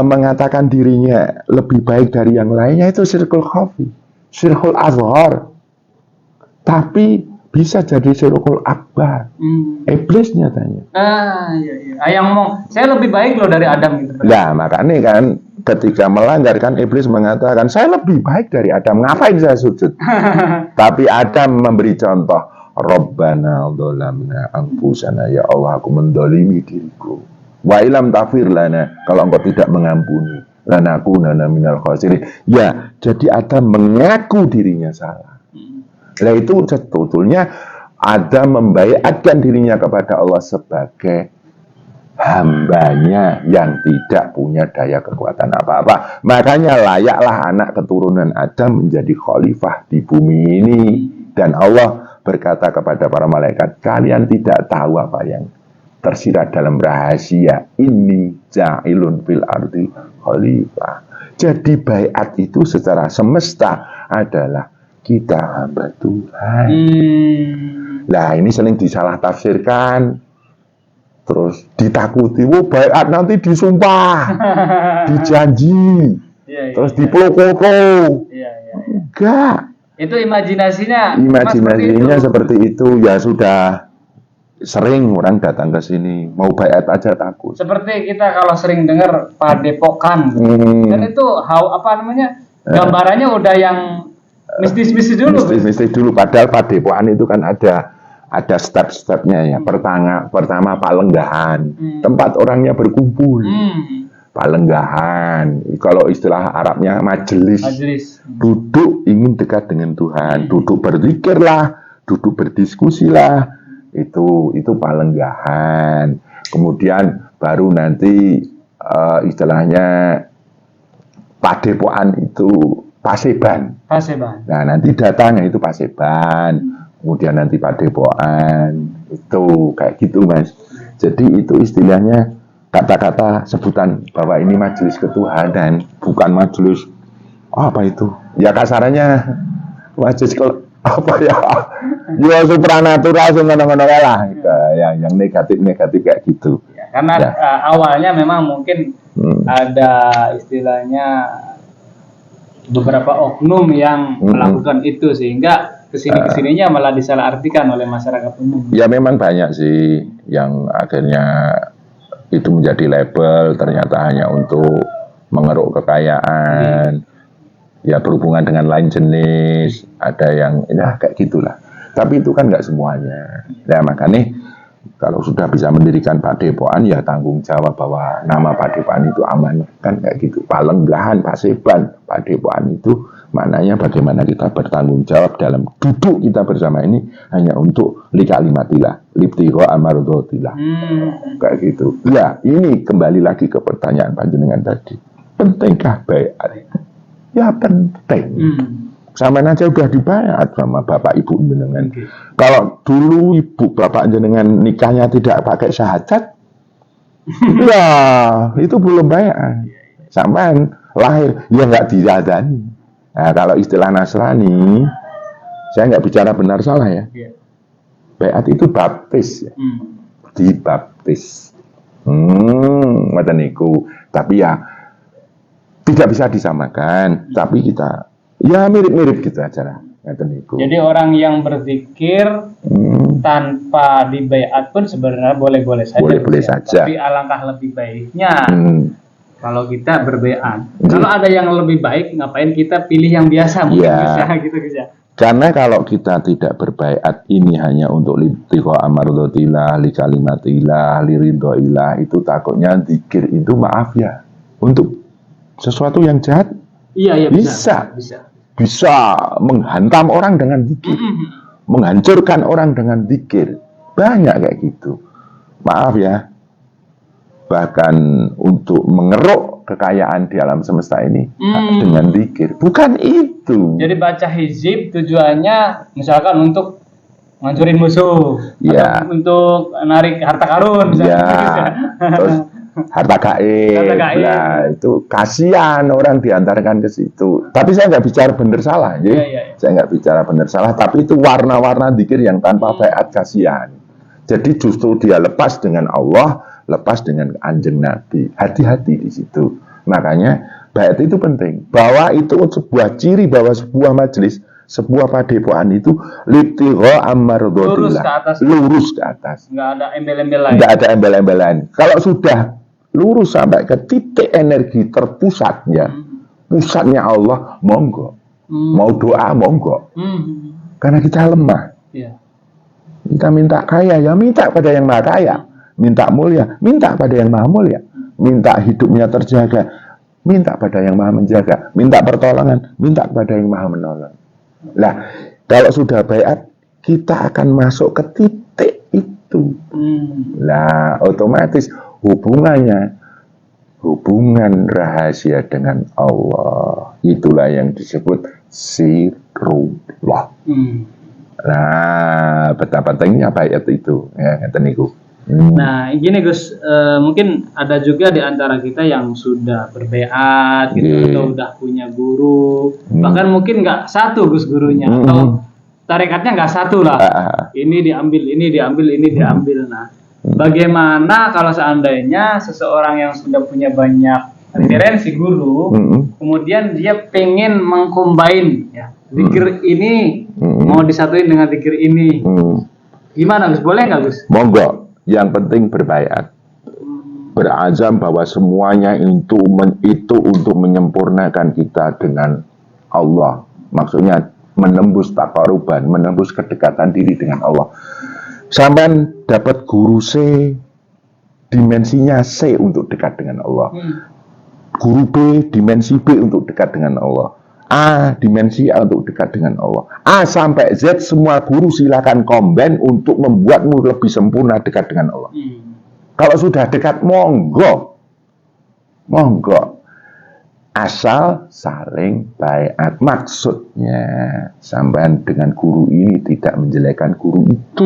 mengatakan dirinya lebih baik dari yang lainnya itu syirkul khafi, syirkul azhar. Tapi bisa jadi syirkul akbar. Iblis nyatanya. Iya. Yang ngomong, saya lebih baik loh dari Adam gitu. Nah, makanya kan ketika melanggar kan iblis mengatakan saya lebih baik dari Adam, ngapain saya sujud? Tapi Adam memberi contoh, Rabbana dzalamna anfusana, ya Allah aku mendolimi diriku. Wa ilam tafir lana, kalau engkau tidak mengampuni, lanakunanna minal khasirin. Ya, jadi Adam mengaku dirinya salah. Nah itu sebetulnya Adam membaiatkan dirinya kepada Allah sebagai hambanya yang tidak punya daya kekuatan apa-apa. Makanya layaklah anak keturunan Adam menjadi khalifah di bumi ini. Dan Allah berkata kepada para malaikat, kalian tidak tahu apa yang tersirat dalam rahasia, ini ja'ilun fil ardi khalifah. Jadi baiat itu secara semesta adalah kita hamba Tuhan. Nah ini sering disalah tafsirkan, terus ditakuti, baiat nanti disumpah, dijanji, terus dipeluk-peluk. Enggak. Itu imajinasinya seperti itu. Ya sudah. Sering orang datang ke sini mau baiat aja takut. Seperti kita kalau sering dengar padepokan, dan itu gambarannya udah yang mistis-mistis dulu. Mistis dulu. Padahal padepokan itu kan ada step-stepnya ya. Pertama palenggahan, tempat orangnya berkumpul. Palenggahan, kalau istilah Arabnya majelis. Duduk ingin dekat dengan Tuhan, duduk berzikirlah, duduk berdiskusilah. Itu palenggahan. Kemudian baru nanti istilahnya padepokan itu paseban. Nah nanti datanya itu paseban, kemudian nanti padepokan, itu kayak gitu Mas. Jadi itu istilahnya kata-kata sebutan bahwa ini majelis ketuhanan, bukan majelis apa itu? Ya kasarannya majelis apa ya? Ya supranatural ngono-ngono lah. Yang negatif kayak gitu. Ya, karena awalnya memang mungkin ada istilahnya beberapa oknum yang melakukan itu sehingga kesininya malah disalahartikan oleh masyarakat umum. Ya memang banyak sih yang akhirnya itu menjadi label ternyata hanya untuk mengeruk kekayaan. Ya berhubungan dengan lain jenis, ada yang ya kayak gitulah. Tapi itu kan nggak semuanya. Nah makanya kalau sudah bisa mendirikan padepokan ya tanggung jawab bahwa nama padepokan itu aman kan kayak gitu. Palenggahan, paseban, padepokan itu maknanya bagaimana kita bertanggung jawab dalam duduk kita bersama ini hanya untuk likalimatillah, libtiho amarodotillah. Kayak gitu. Ya ini kembali lagi ke pertanyaan panjenengan tadi. Pentingkah baiat? Ya penting. Sama aja udah dibayar sama bapak ibu jenengan. Kalau dulu ibu bapak jenengan nikahnya tidak pakai syahadat, ya itu belum bayar. Sampai lahir ya nggak diadani. Nah kalau istilah Nasrani, saya nggak bicara benar salah ya. Baiat itu baptis, ya. Dibaptis. Ngoten niku. Tapi ya tidak bisa disamakan, tapi kita ya mirip-mirip gitu aja lah. Jadi orang yang berzikir tanpa dibaiat pun sebenarnya boleh-boleh saja. Boleh-boleh saja. Tapi alangkah lebih baiknya kalau kita berbaiat. Kalau ada yang lebih baik, ngapain kita pilih yang biasa? Mungkin bisa gitu bisa. Karena kalau kita tidak berbaiat ini hanya untuk libtiho amardotillah, li kalimatillah, li ridhoillah, itu takutnya zikir itu maaf ya untuk sesuatu yang jahat. Iya bisa menghantam orang dengan zikir, menghancurkan orang dengan zikir. Banyak kayak gitu. Maaf ya. Bahkan untuk mengeruk kekayaan di alam semesta ini dengan zikir. Bukan itu. Jadi baca hizib tujuannya misalkan untuk ngancurin musuh, atau untuk narik harta karun misalnya. Terus harta gaib. Harta gaib. Nah, itu kasihan orang diantarkan ke situ. Tapi saya nggak bicara benar salah, ya. Iya. Saya nggak bicara benar salah, tapi itu warna-warna zikir yang tanpa baiat kasihan. Jadi justru dia lepas dengan Allah, lepas dengan Kanjeng Nabi. Hati-hati di situ. Makanya baiat itu penting. Bahwa itu sebuah ciri bahwa sebuah majelis, sebuah padepokan itu libtigha ammardotillah, lurus ke atas. Nggak ada embel-embel lain. Nggak ada embel-embel lain. Kalau sudah lurus sampai ke titik energi terpusatnya, pusatnya Allah, monggo. Mau doa, monggo. Karena kita lemah. Iya. Kita minta kaya, ya minta pada yang maha kaya. Minta mulia, minta pada yang maha mulia. Minta hidupnya terjaga, minta pada yang maha menjaga. Minta pertolongan, minta pada yang maha menolong. Nah, kalau sudah baiat, kita akan masuk ke titik itu. Nah, otomatis hubungan rahasia dengan Allah, itulah yang disebut sirrullah. Nah, betapa pentingnya baiat itu, ya, kata niku. Nah, gini Gus, mungkin ada juga di antara kita yang sudah berbaiat gitu, atau udah punya guru, bahkan mungkin nggak satu Gus gurunya, atau tarikatnya nggak satu lah. Ini diambil, ini diambil. Nah, bagaimana kalau seandainya seseorang yang sudah punya banyak referensi guru, kemudian dia pengen mengcombine, ya, zikir ini mau disatuin dengan zikir ini, gimana Gus? Boleh nggak Gus? Monggo. Yang penting berbaiat, berazam bahwa semuanya itu untuk menyempurnakan kita dengan Allah. Maksudnya menembus taqarruban, menembus kedekatan diri dengan Allah. Sampai dapat guru C, dimensinya C untuk dekat dengan Allah. Guru B, dimensi B untuk dekat dengan Allah. A, dimensi A untuk dekat dengan Allah. A sampai Z, semua guru silakan combine untuk membuatmu lebih sempurna dekat dengan Allah. Kalau sudah dekat, monggo. Asal saling baiat. Maksudnya, sampean dengan guru ini tidak menjelekkan guru itu.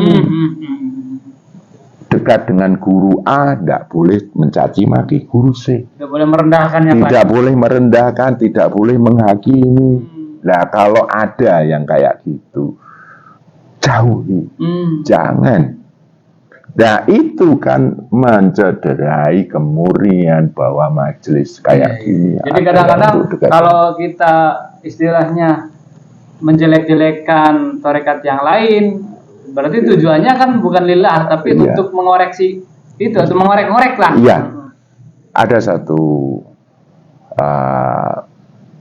Dekat dengan guru A, tidak boleh mencaci maki guru C. Tidak boleh merendahkan yang lain. Tidak boleh merendahkan, tidak boleh menghakimi. Nah, kalau ada yang kayak gitu, jauhi. Jangan. Nah, itu kan mencederai kemurnian bahwa majelis kayak gini. Jadi kadang-kadang kalau kita istilahnya menjelek-jelekan tarekat yang lain, berarti tujuannya kan bukan lillah, tapi untuk mengoreksi itu, atau mengorek-ngorek lah. Iya. Ada satu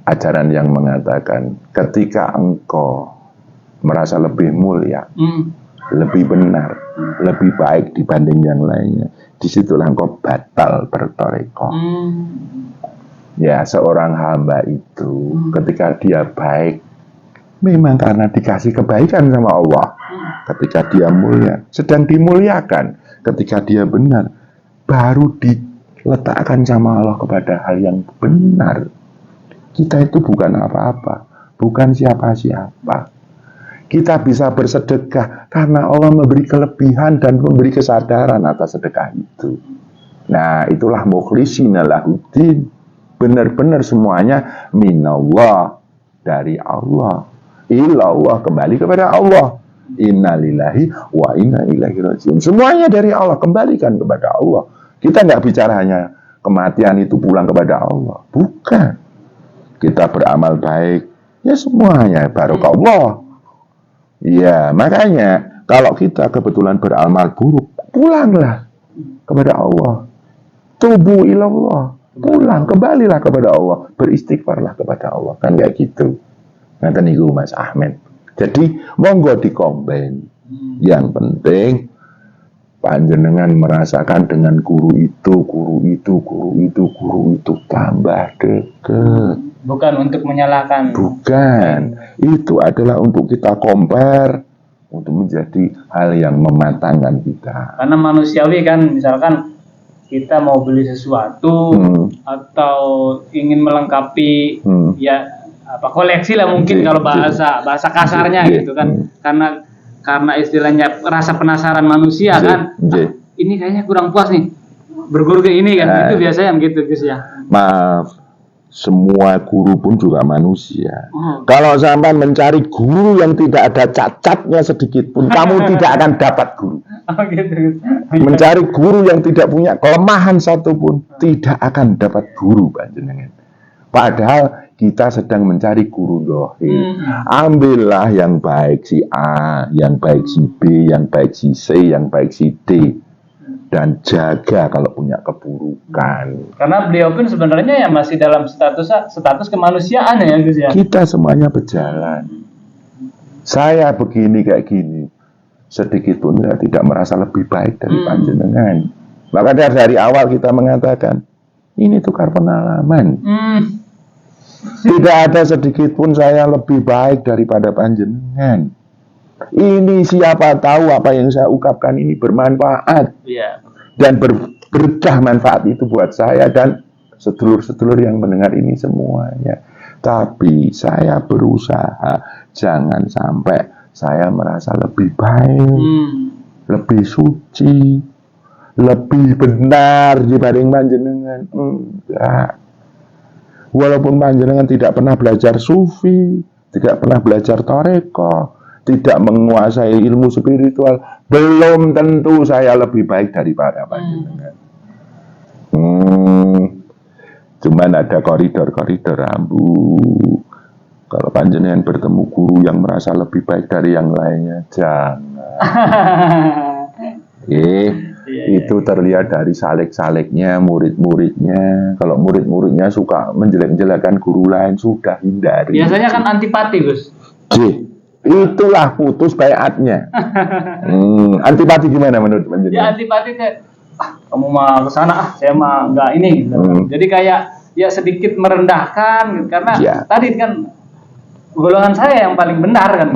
ajaran yang mengatakan ketika engkau merasa lebih mulia, lebih benar, lebih baik dibanding yang lainnya, disitulah engkau batal bertarekat. Ya, seorang hamba itu ketika dia baik, memang karena dikasih kebaikan sama Allah. Ketika dia mulia, sedang dimuliakan. Ketika dia benar, baru diletakkan sama Allah kepada hal yang benar. Kita itu bukan apa-apa, bukan siapa-siapa. Kita bisa bersedekah karena Allah memberi kelebihan dan memberi kesadaran atas sedekah itu. Nah, itulah mukhlisina lahuddin. Benar-benar semuanya minallah, dari Allah. Ilallah, kembali kepada Allah. Innalillahi wa inna ilaihi rajiun. Semuanya dari Allah, kembalikan kepada Allah. Kita nggak bicara hanya kematian itu pulang kepada Allah. Bukan. Kita beramal baik, ya semuanya barokallah. Ya, makanya kalau kita kebetulan beramal buruk, pulanglah kepada Allah. Tubu ilallah. Pulang, kembalilah kepada Allah. Beristighfarlah kepada Allah. Kan kayak gitu. Nanti niku Mas Ahmed. Jadi monggo dikombin. Yang penting panjenengan merasakan dengan guru itu tambah dekat. Bukan untuk menyalahkan. Bukan. Itu adalah untuk kita compare, untuk menjadi hal yang mematangkan kita. Karena manusiawi kan, misalkan kita mau beli sesuatu atau ingin melengkapi ya apa koleksi lah mungkin kalau bahasa kasarnya gitu kan, karena istilahnya rasa penasaran manusia kan, ini kayaknya kurang puas nih, berguru ke ini kan, itu biasanya gitu Gus ya. Maaf, semua guru pun juga manusia. Kalau sampai mencari guru yang tidak ada cacatnya sedikit pun, kamu tidak akan dapat guru. Oh gitu. Mencari guru yang tidak punya kelemahan satupun, tidak akan dapat guru panjenengan. Padahal kita sedang mencari guru dohir. Ambillah yang baik si A, yang baik si B, yang baik si C, yang baik si D, dan jaga kalau punya keburukan. Karena beliau pun sebenarnya ya masih dalam status kemanusiaan ya Gus ya. Kita semuanya berjalan. Saya begini kayak gini, sedikit pun saya tidak merasa lebih baik dari panjenengan. Maka dari awal kita mengatakan ini tukar pengalaman. Tidak ada sedikit pun saya lebih baik daripada panjenengan. Ini siapa tahu apa yang saya ungkapkan ini bermanfaat. Iya. Dan berkah manfaat itu buat saya dan sedulur-sedulur yang mendengar ini semuanya. Tapi saya berusaha jangan sampai saya merasa lebih baik, lebih suci, lebih benar dibanding panjenengan. Enggak. Walaupun panjenengan tidak pernah belajar sufi, tidak pernah belajar toreko, tidak menguasai ilmu spiritual, belum tentu saya lebih baik daripada panjenengan. Cuman ada koridor-koridor rambu. Kalau panjenengan bertemu guru yang merasa lebih baik dari yang lainnya, jangan. Itu terlihat dari salek-saleknya, murid-muridnya. Kalau murid-muridnya suka menjelek-jelekan guru lain, sudah hindari. Biasanya kan antipati Gus. Itulah putus baiatnya. Antipati gimana menurut panjenengan? Ya antipati kayak kamu mah kesana, saya mah enggak ini gitu. Jadi kayak ya sedikit merendahkan gitu. Karena tadi kan golongan saya yang paling benar kan.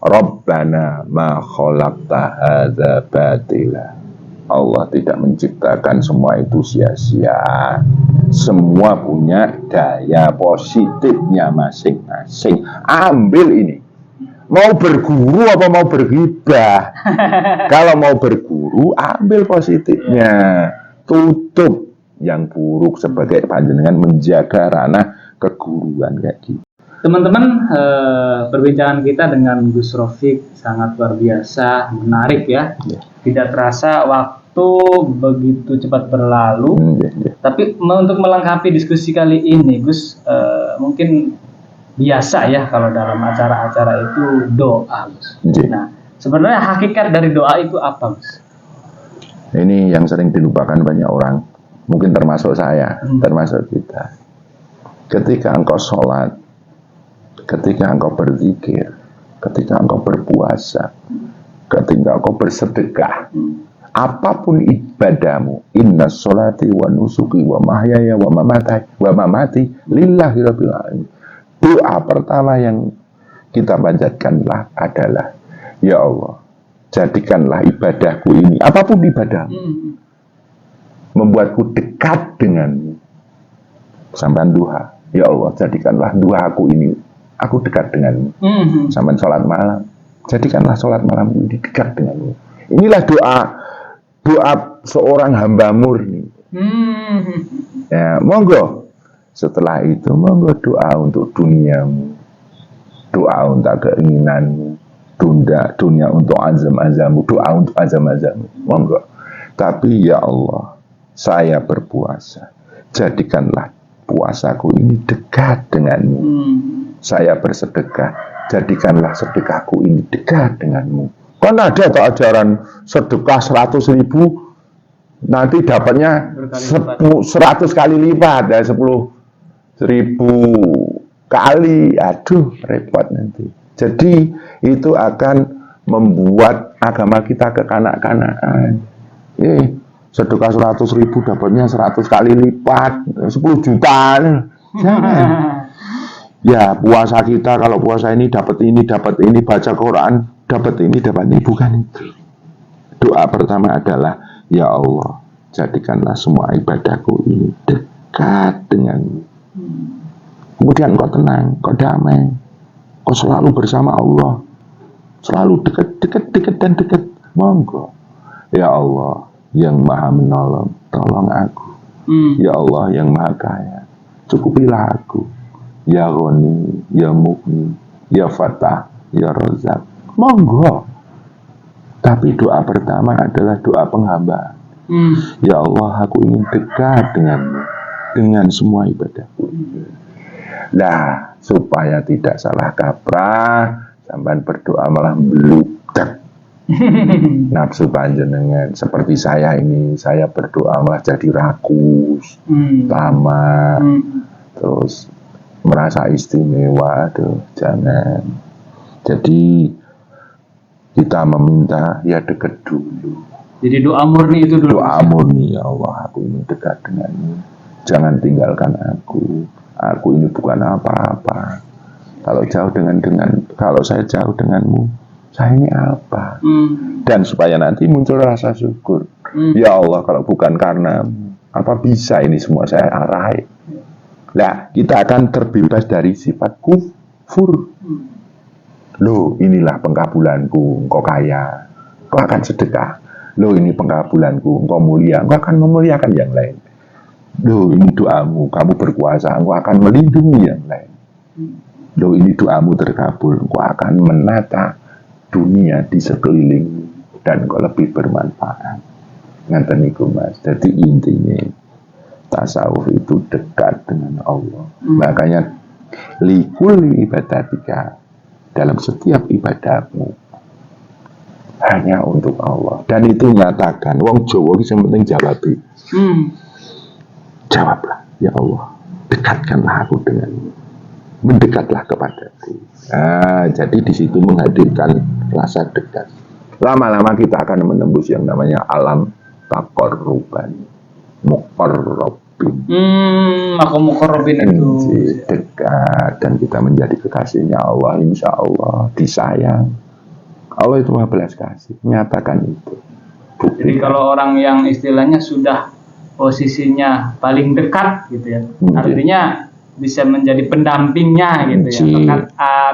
Rabbana ma khalaqta hadza batila. Allah tidak menciptakan semua itu sia-sia. Semua punya daya positifnya masing-masing. Ambil ini. Mau berguru apa mau berghibah? Kalau mau berguru, ambil positifnya. Tutup yang buruk sebagai panjenengan menjaga ranah keguruan kayak gitu. Teman-teman, perbincangan kita dengan Gus Rofiq sangat luar biasa, menarik ya. Tidak terasa waktu begitu cepat berlalu. Tapi untuk melengkapi diskusi kali ini, Gus, mungkin biasa ya kalau dalam acara-acara itu doa, Gus. Nah, sebenarnya hakikat dari doa itu apa, Gus? Ini yang sering dilupakan banyak orang, mungkin termasuk saya, termasuk kita. Ketika engkau sholat, ketika engkau berzikir, ketika engkau berpuasa, ketika engkau bersedekah, apapun ibadahmu, inna sholati wa nusuki wa mahyaya wa mamati lillahi rabbil alamin. Doa pertama yang kita panjatkanlah adalah, ya Allah, jadikanlah ibadahku ini, apapun ibadahmu, membuatku dekat denganmu. Sampai duha, ya Allah, jadikanlah duhaku ini, aku dekat denganmu. Sampai sholat malam, jadikanlah sholat malamku ini dekat denganmu. Inilah doa seorang hamba murni. Ya, monggo. Setelah itu monggo doa untuk duniamu, doa untuk keinginanmu, dunia untuk azam-azammu, doa untuk azam-azammu, monggo. Tapi ya Allah, saya berpuasa, jadikanlah puasaku ini dekat denganmu. Saya bersedekah, jadikanlah sedekahku ini dekat denganmu. Kan ada tak ajaran sedekah 100.000 nanti dapatnya 100 kali lipat, ya 10.000 kali. Aduh, repot nanti. Jadi itu akan membuat agama kita kekanak-kanakan. Sedekah 100.000 dapatnya 100 kali lipat, 10 juta. Jangan. Ya, puasa kita, kalau puasa ini, dapat ini, baca Quran, dapat ini, bukan itu. Doa pertama adalah, ya Allah, jadikanlah semua ibadahku ini dekat denganmu. Kemudian kau tenang, kau damai, kau selalu bersama Allah, selalu dekat dan dekat. Monggo, ya Allah yang Maha Menolong, tolong aku. Hmm. Ya Allah yang Maha Kaya, cukupilah aku. Ya Ghani, Ya Mughni, Ya Fatah, Ya Razak. Monggo. Tapi doa pertama adalah doa penghambaan. Ya Allah, aku ingin dekat denganmu dengan semua ibadahku. Nah, supaya tidak salah kaprah, sampai berdoa malah meludak nafsu panjenengan. Seperti saya ini, saya berdoa malah jadi rakus, lama, terus merasa istimewa. Aduh, jangan. Jadi kita meminta ya dekat dulu. Jadi doa murni itu dulu. Doa murni, ya Allah, aku ingin dekat denganmu. Jangan tinggalkan aku. Aku ini bukan apa-apa. Kalau saya jauh denganmu, saya ini apa? Dan supaya nanti muncul rasa syukur. Ya Allah, kalau bukan karena apa bisa ini semua saya arahi. Nah, kita akan terbebas dari sifat kufur. Loh, inilah pengkabulanku, engkau kaya, engkau akan sedekah. Loh, ini pengkabulanku, engkau mulia, engkau akan memuliakan yang lain. Loh, ini doamu, kamu berkuasa, engkau akan melindungi yang lain. Loh, ini doamu terkabul, engkau akan menata dunia di sekeliling dan engkau lebih bermanfaat. Ngaten niku Mas. Jadi intinya tasawuf itu dekat dengan Allah. Makanya likul ibadatika, dalam setiap ibadahmu hanya untuk Allah. Dan itu nyatakan wong Jawa iki sing penting jawab. Jawablah, ya Allah, dekatkanlah aku denganmu, mendekatlah kepadaku. Nah, jadi di situ menghadirkan rasa dekat. Lama-lama kita akan menembus yang namanya alam taqarruban, muqarrabin. Aku muqarrabin itu dekat, dan kita menjadi kekasihnya Allah, insya Allah disayang. Allah itu Maha belas kasih, nyatakan itu. Bukti. Jadi kalau orang yang istilahnya sudah posisinya paling dekat gitu ya, artinya bisa menjadi pendampingnya gitu ya,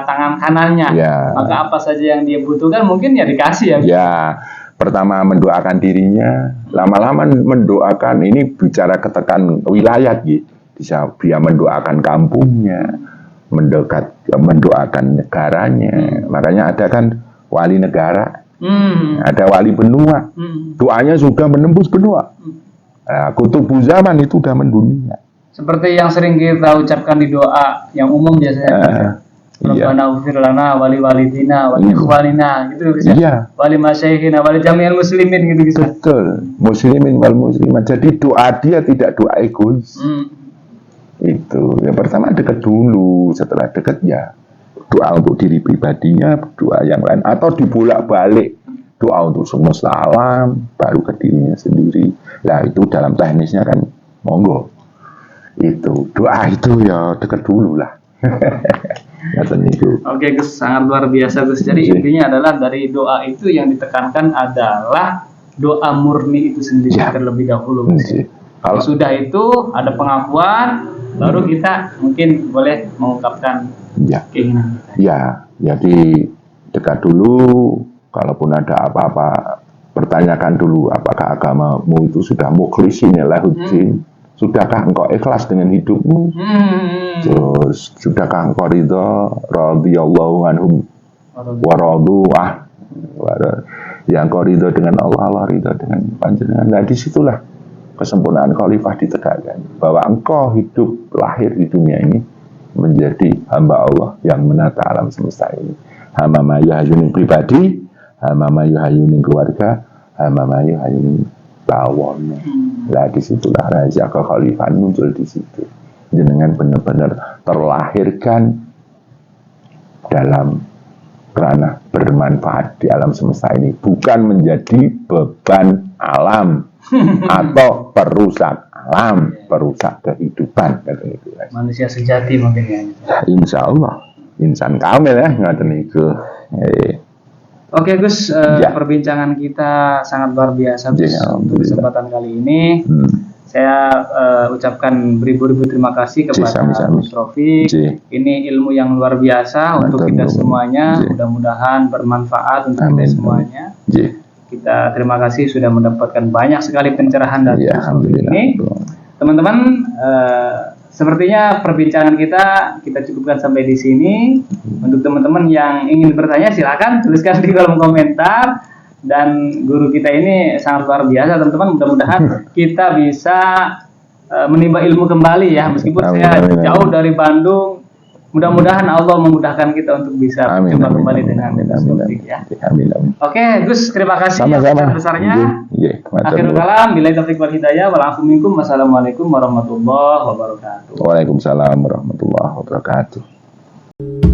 tangan kanannya. Maka apa saja yang dia butuhkan mungkin ya dikasih ya. Ya, pertama mendoakan dirinya, lama-lama mendoakan, ini bicara ketekan wilayah gitu. Dia mendoakan kampungnya, mendoakan negaranya. Makanya ada kan wali negara, ada wali benua, doanya sudah menembus benua. Kutubu zaman itu sudah mendunia. Seperti yang sering kita ucapkan di doa yang umum biasanya. Rabbana ufir lana wali walidina wali ikhwanina gitu bisa. Wali masyayikhina wali jami'al muslimin gitu bisa. Betul. Muslimin wal muslimat. Jadi doa dia tidak doa egois. Itu. Yang pertama dekat dulu, setelah dekat ya doa untuk diri pribadinya, doa yang lain, atau dibolak-balik. Doa untuk semesta alam, baru ke dirinya sendiri. Nah, itu dalam teknisnya kan monggo. Itu doa itu ya dekat dulu lah. Oke Gus, sangat luar biasa Gus. Jadi intinya adalah dari doa itu yang ditekankan adalah doa murni itu sendiri terlebih dahulu Gus. Kalau sudah itu ada pengakuan, baru kita mungkin boleh mengungkapkan keinginan kita. Ya, jadi dekat dulu. Kalaupun ada apa-apa, pertanyakan dulu apakah agamamu itu sudah mukhlisin lahuddin. Sudahkah engkau ikhlas dengan hidupmu? Terus sudahkah engkau ridha, radhiyallahu anhum wa radu yang engkau ridha dengan Allah, Allah ridha dengan panjenengan. Nah, disitulah kesempurnaan khalifah ditegakkan, bahwa engkau hidup lahir di dunia ini menjadi hamba Allah yang menata alam semesta ini. Hamba mayu hayuning pribadi, hamba mayu hayuning keluarga, hamba mayu hayuning tawon. Lah disitulah rahasia kekhalifahan muncul di situ. Jenengan benar-benar terlahirkan dalam kerana bermanfaat di alam semesta ini, bukan menjadi beban alam atau perusak alam, perusak kehidupan. Manusia sejati mungkin ya. Insya Allah, insan kamil ya, ngaten niku. Oke Gus, perbincangan kita sangat luar biasa Gus untuk kesempatan kali ini. Saya ucapkan beribu-ribu terima kasih kepada Gus Rofiq. Ini ilmu yang luar biasa untuk kita semuanya. Mudah-mudahan bermanfaat untuk kita semuanya. Kita terima kasih sudah mendapatkan banyak sekali pencerahan dari Ya, alhamdulillah. ini. Teman-teman, sepertinya perbincangan kita cukupkan sampai di sini. Untuk teman-teman yang ingin bertanya, silakan tuliskan di kolom komentar. Dan guru kita ini sangat luar biasa, teman-teman. Mudah-mudahan kita bisa menimba ilmu kembali ya, meskipun saya jauh dari Bandung. Mudah-mudahan Allah memudahkan kita untuk bisa berjumpa kembali dengan Gus ya. Oke, Gus, terima kasih Sama-sama. besarnya. Akhirul kalam, billahi taufiq wal hidayah. Waalaikumsalam. Wassalamualaikum warahmatullahi wabarakatuh. Waalaikumsalam warahmatullahi wabarakatuh.